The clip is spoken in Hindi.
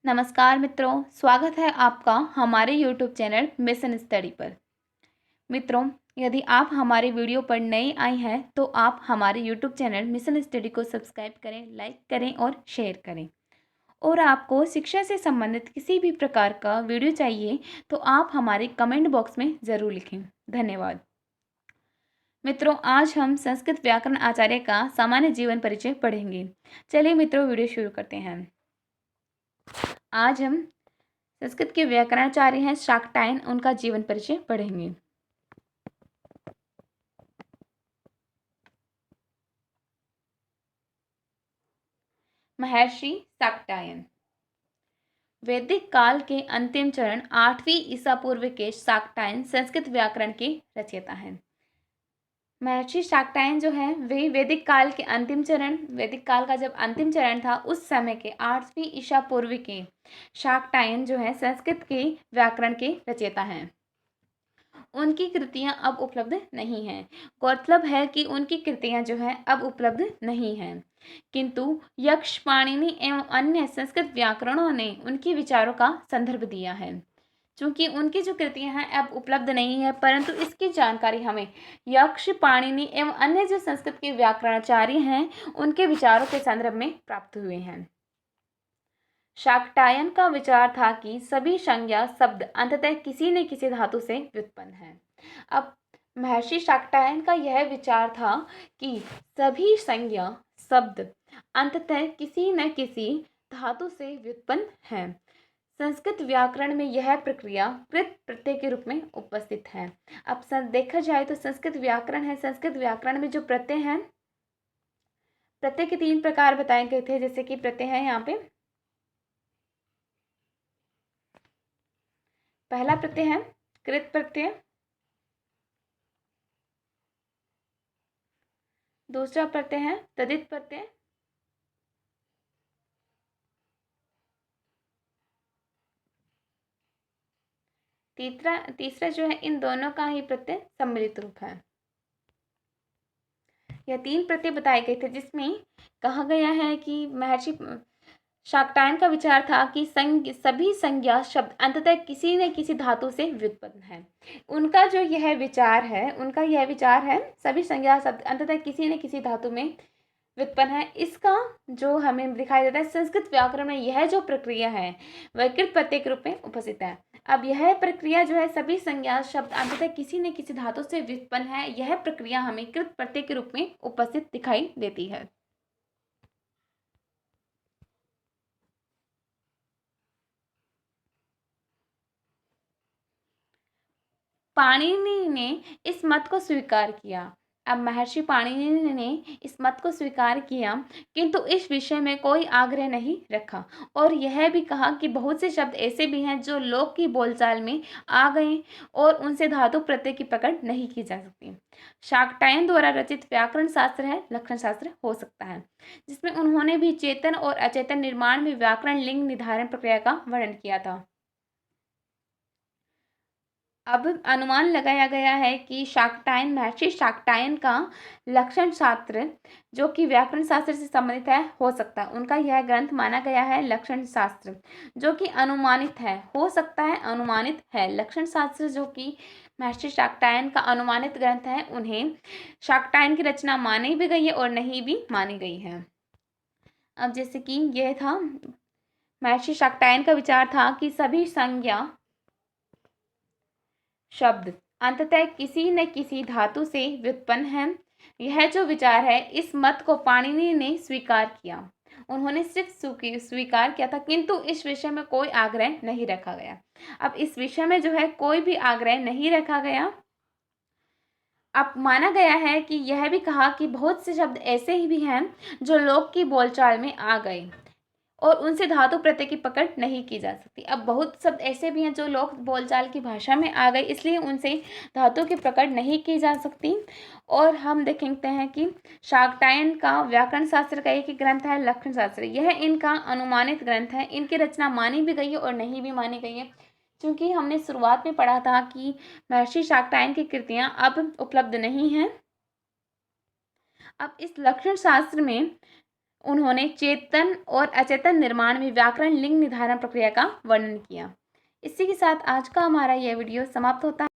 नमस्कार मित्रों, स्वागत है आपका हमारे YouTube चैनल मिशन स्टडी पर। मित्रों, यदि आप हमारे वीडियो पर नए आए हैं तो आप हमारे YouTube चैनल मिशन स्टडी को सब्सक्राइब करें, लाइक करें और शेयर करें। और आपको शिक्षा से संबंधित किसी भी प्रकार का वीडियो चाहिए तो आप हमारे कमेंट बॉक्स में ज़रूर लिखें। धन्यवाद। मित्रों, आज हम संस्कृत व्याकरण आचार्य का सामान्य जीवन परिचय पढ़ेंगे। चलिए मित्रों, वीडियो शुरू करते हैं। आज हम संस्कृत के व्याकरणाचार्य हैं शाकटायन, उनका जीवन परिचय पढ़ेंगे। महर्षि शाकटायन वैदिक काल के अंतिम चरण 8वीं ईसा पूर्व के शाकटायन संस्कृत व्याकरण के रचयिता हैं। महर्षि शाकटायन जो है वे वैदिक काल का जब अंतिम चरण था उस समय के 8वीं ईसा पूर्व के शाकटायन जो है संस्कृत के व्याकरण के रचयिता हैं। उनकी कृतियां अब उपलब्ध नहीं हैं। गौरतलब है कि उनकी कृतियां जो हैं अब उपलब्ध नहीं हैं, किंतु यक्ष, पाणिनि एवं अन्य संस्कृत व्याकरणों ने उनके विचारों का संदर्भ दिया है। चूंकि उनकी जो कृतियां हैं अब उपलब्ध नहीं है, परंतु इसकी जानकारी हमें यक्ष, पाणिनि एवं अन्य जो संस्कृत के व्याकरणाचार्य हैं उनके विचारों के संदर्भ में प्राप्त हुए हैं। शाकटायन का विचार था कि सभी संज्ञा शब्द अंततः किसी न किसी धातु से व्युत्पन्न है। अब महर्षि शाकटायन का यह विचार था कि सभी संज्ञा शब्द अंततः किसी न किसी धातु से व्युत्पन्न है। संस्कृत व्याकरण में यह प्रक्रिया कृत प्रत्यय के रूप में उपस्थित है। अब देखा जाए तो संस्कृत व्याकरण में जो प्रत्यय हैं, प्रत्यय के 3 प्रकार बताए गए थे। जैसे कि प्रत्यय है यहाँ पे, पहला प्रत्यय है कृत प्रत्यय, दूसरा प्रत्यय है तदित प्रत्यय, तीसरा जो है इन दोनों का ही प्रत्यय सम्मिलित रूप है। यह 3 प्रत्यय बताए गए थे, जिसमें कहा गया है कि महर्षि शाकटायन का विचार था कि सभी संज्ञा शब्द अंततः किसी न किसी धातु से व्युत्पन्न है। उनका यह विचार है सभी संज्ञा शब्द अंततः किसी न किसी धातु में व्युत्पन्न है। इसका जो हमें दिखाई देता है संस्कृत व्याकरण में, यह जो प्रक्रिया है वह कृत प्रत्यय के रूप में उपस्थित है। अब यह प्रक्रिया जो है सभी संज्ञा शब्द अंततः किसी न किसी धातु से व्युत्पन्न है, यह प्रक्रिया हमें कृत प्रत्यय के रूप में उपस्थित दिखाई देती है। पाणिनि ने इस मत को स्वीकार किया। अब महर्षि पाणिनि ने इस मत को स्वीकार किया, किंतु इस विषय में कोई आग्रह नहीं रखा और यह भी कहा कि बहुत से शब्द ऐसे भी हैं जो लोक की बोलचाल में आ गए और उनसे धातु प्रत्यय की पकड़ नहीं की जा सकती। शाकटायन द्वारा रचित व्याकरण शास्त्र है लक्षण शास्त्र हो सकता है, जिसमें उन्होंने भी चेतन और अचेतन निर्माण में व्याकरण लिंग निर्धारण प्रक्रिया का वर्णन किया था। अब अनुमान लगाया गया है कि महर्षि शाकटायन का लक्षण शास्त्र, जो कि व्याकरण शास्त्र से संबंधित है, हो सकता है। उनका यह ग्रंथ माना गया है लक्षण शास्त्र, जो कि अनुमानित है, हो सकता है, अनुमानित है। लक्षण शास्त्र जो कि महर्षि शाकटायन का अनुमानित ग्रंथ है, उन्हें शाकटायन की रचना मानी भी गई है और नहीं भी मानी गई है। अब जैसे कि यह था, महर्षि शाकटायन का विचार था कि सभी संज्ञा शब्द अंततः किसी न किसी धातु से व्युत्पन्न है। यह जो विचार है, इस मत को पाणिनि ने स्वीकार किया। उन्होंने सिर्फ स्वीकार किया था, किंतु इस विषय में कोई आग्रह नहीं रखा गया। अब इस विषय में जो है कोई भी आग्रह नहीं रखा गया। अब माना गया है कि यह भी कहा कि बहुत से शब्द ऐसे ही भी हैं जो लोक की बोलचाल में आ गए और उनसे धातु प्रत्यय की पकड़ नहीं की जा सकती। अब बहुत शब्द ऐसे भी हैं जो लोक बोलचाल की भाषा में आ गए, इसलिए उनसे धातु की पकड़ नहीं की जा सकती। और हम देखते हैं कि शाकटायन का व्याकरण शास्त्र का एक ही ग्रंथ है लक्षण शास्त्र, यह इनका अनुमानित ग्रंथ है। इनकी रचना मानी भी गई है और नहीं भी मानी गई है। क्योंकि हमने शुरुआत में पढ़ा था कि महर्षि शाकटायन की कृतियां अब उपलब्ध नहीं हैं। अब इस लक्षण शास्त्र में उन्होंने चेतन और अचेतन निर्माण में व्याकरण लिंग निर्धारण प्रक्रिया का वर्णन किया। इसी के साथ आज का हमारा यह वीडियो समाप्त होता है।